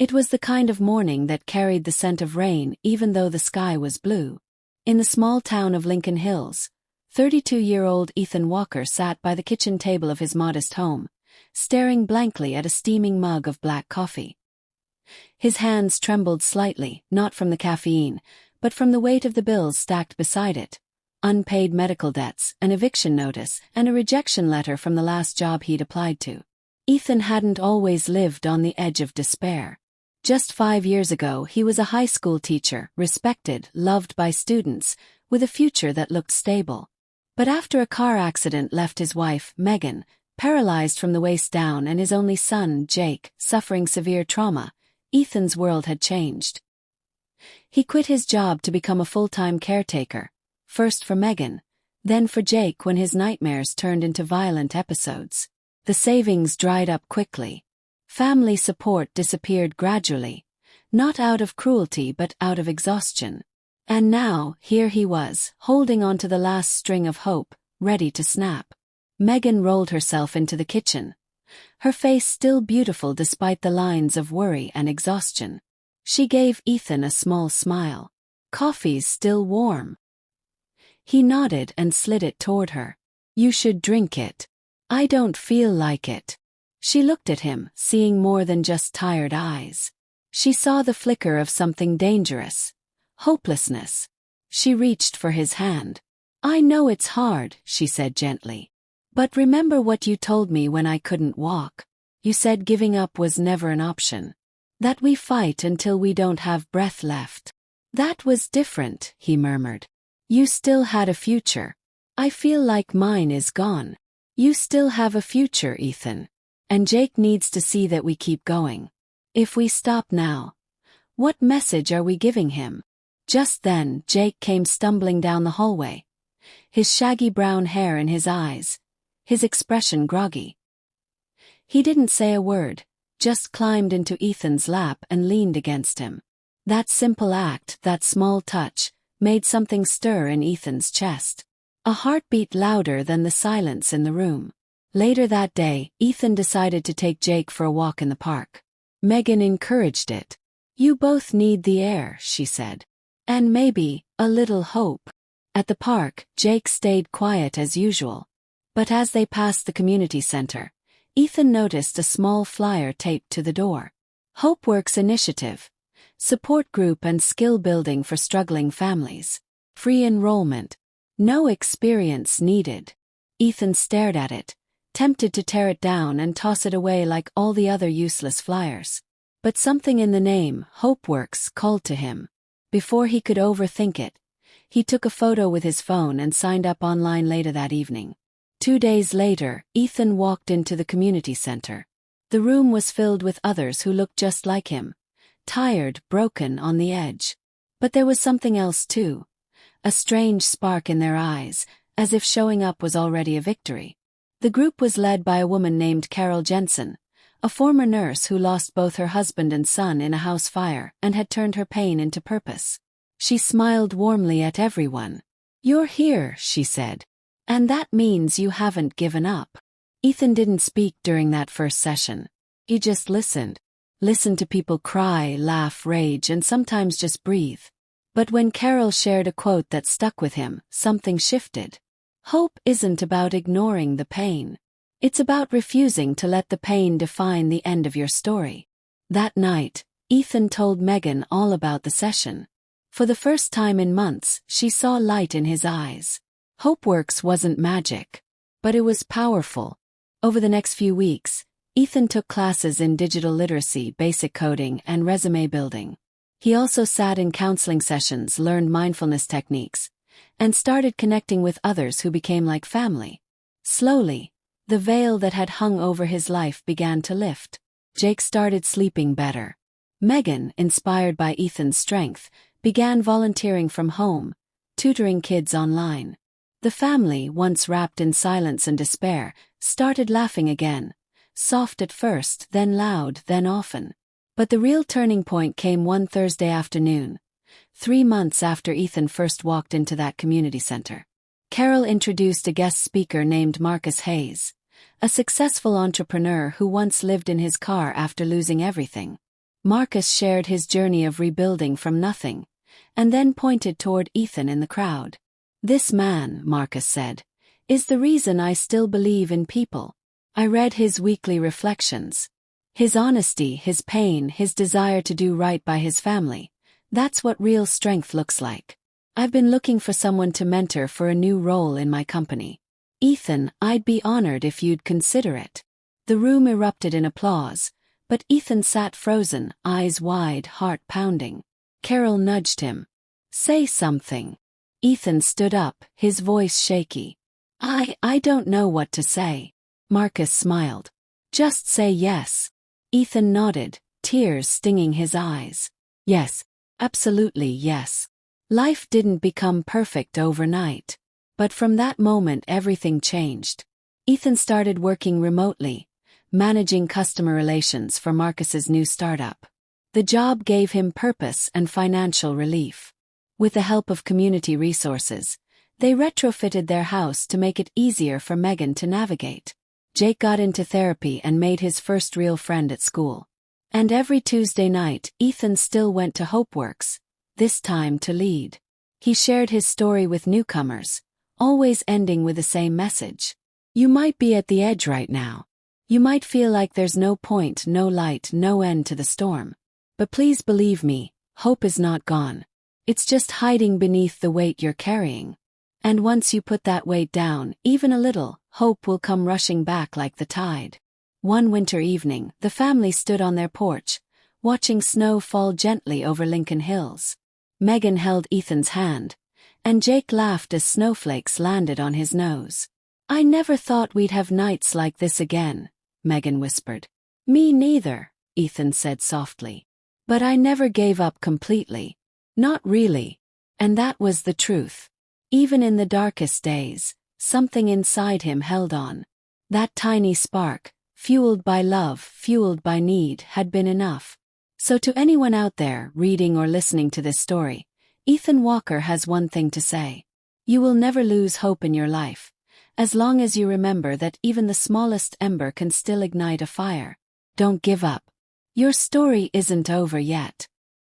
It was the kind of morning that carried the scent of rain even though the sky was blue. In the small town of Lincoln Hills, 32-year-old Ethan Walker sat by the kitchen table of his modest home, staring blankly at a steaming mug of black coffee. His hands trembled slightly, not from the caffeine, but from the weight of the bills stacked beside it. Unpaid medical debts, an eviction notice, and a rejection letter from the last job he'd applied to. Ethan hadn't always lived on the edge of despair. Just 5 years ago, he was a high school teacher, respected, loved by students, with a future that looked stable. But after a car accident left his wife, Megan, paralyzed from the waist down, and his only son, Jake, suffering severe trauma, Ethan's world had changed. He quit his job to become a full-time caretaker, first for Megan, then for Jake when his nightmares turned into violent episodes. The savings dried up quickly. Family support disappeared gradually, not out of cruelty but out of exhaustion. And now, here he was, holding on to the last string of hope, ready to snap. Megan rolled herself into the kitchen, her face still beautiful despite the lines of worry and exhaustion. She gave Ethan a small smile. "Coffee's still warm." He nodded and slid it toward her. "You should drink it." "I don't feel like it." She looked at him, seeing more than just tired eyes. She saw the flicker of something dangerous. Hopelessness. She reached for his hand. "I know it's hard," she said gently. "But remember what you told me when I couldn't walk. You said giving up was never an option. That we fight until we don't have breath left." "That was different," he murmured. "You still had a future. I feel like mine is gone." "You still have a future, Ethan. And Jake needs to see that we keep going. If we stop now, what message are we giving him?" Just then, Jake came stumbling down the hallway, his shaggy brown hair in his eyes, his expression groggy. He didn't say a word, just climbed into Ethan's lap and leaned against him. That simple act, that small touch, made something stir in Ethan's chest. A heartbeat louder than the silence in the room. Later that day, Ethan decided to take Jake for a walk in the park. Megan encouraged it. "You both need the air," she said. "And maybe a little hope." At the park, Jake stayed quiet as usual. But as they passed the community center, Ethan noticed a small flyer taped to the door. HopeWorks Initiative. Support group and skill building for struggling families. Free enrollment. No experience needed. Ethan stared at it, tempted to tear it down and toss it away like all the other useless flyers. But something in the name, HopeWorks, called to him. Before he could overthink it, he took a photo with his phone and signed up online later that evening. 2 days later, Ethan walked into the community center. The room was filled with others who looked just like him, tired, broken, on the edge. But there was something else too. A strange spark in their eyes, as if showing up was already a victory. The group was led by a woman named Carol Jensen, a former nurse who lost both her husband and son in a house fire and had turned her pain into purpose. She smiled warmly at everyone. "You're here," she said. "And that means you haven't given up." Ethan didn't speak during that first session. He just listened. Listened to people cry, laugh, rage, and sometimes just breathe. But when Carol shared a quote that stuck with him, something shifted. Hope isn't about ignoring the pain. It's about refusing to let the pain define the end of your story. That night, Ethan told Megan all about the session. For the first time in months, she saw light in his eyes. HopeWorks wasn't magic, but it was powerful. Over the next few weeks, Ethan took classes in digital literacy, basic coding, and resume building. He also sat in counseling sessions, learned mindfulness techniques, and started connecting with others who became like family. Slowly, the veil that had hung over his life began to lift. Jake started sleeping better. Megan, inspired by Ethan's strength, began volunteering from home, tutoring kids online. The family, once wrapped in silence and despair, started laughing again, soft at first, then loud, then often. But the real turning point came one Thursday afternoon, 3 months after Ethan first walked into that community center. Carol introduced a guest speaker named Marcus Hayes, a successful entrepreneur who once lived in his car after losing everything. Marcus shared his journey of rebuilding from nothing, and then pointed toward Ethan in the crowd. "This man," Marcus said, "is the reason I still believe in people." I read his weekly reflections. His honesty, his pain, his desire to do right by his family. That's what real strength looks like. I've been looking for someone to mentor for a new role in my company. Ethan, I'd be honored if you'd consider it. The room erupted in applause, but Ethan sat frozen, eyes wide, heart pounding. Carol nudged him. "Say something." Ethan stood up, his voice shaky. I don't know what to say." Marcus smiled. "Just say yes." Ethan nodded, tears stinging his eyes. "Yes, absolutely yes." Life didn't become perfect overnight. But from that moment everything changed. Ethan started working remotely, managing customer relations for Marcus's new startup. The job gave him purpose and financial relief. With the help of community resources, they retrofitted their house to make it easier for Megan to navigate. Jake got into therapy and made his first real friend at school. And every Tuesday night, Ethan still went to HopeWorks, this time to lead. He shared his story with newcomers, always ending with the same message. You might be at the edge right now. You might feel like there's no point, no light, no end to the storm. But please believe me, hope is not gone. It's just hiding beneath the weight you're carrying. And once you put that weight down, even a little, hope will come rushing back like the tide. One winter evening, the family stood on their porch, watching snow fall gently over Lincoln Hills. Megan held Ethan's hand, and Jake laughed as snowflakes landed on his nose. "I never thought we'd have nights like this again," Megan whispered. "Me neither," Ethan said softly. "But I never gave up completely. Not really." And that was the truth. Even in the darkest days, something inside him held on. That tiny spark, fueled by love, fueled by need, had been enough. So to anyone out there reading or listening to this story, Ethan Walker has one thing to say. You will never lose hope in your life, as long as you remember that even the smallest ember can still ignite a fire. Don't give up. Your story isn't over yet.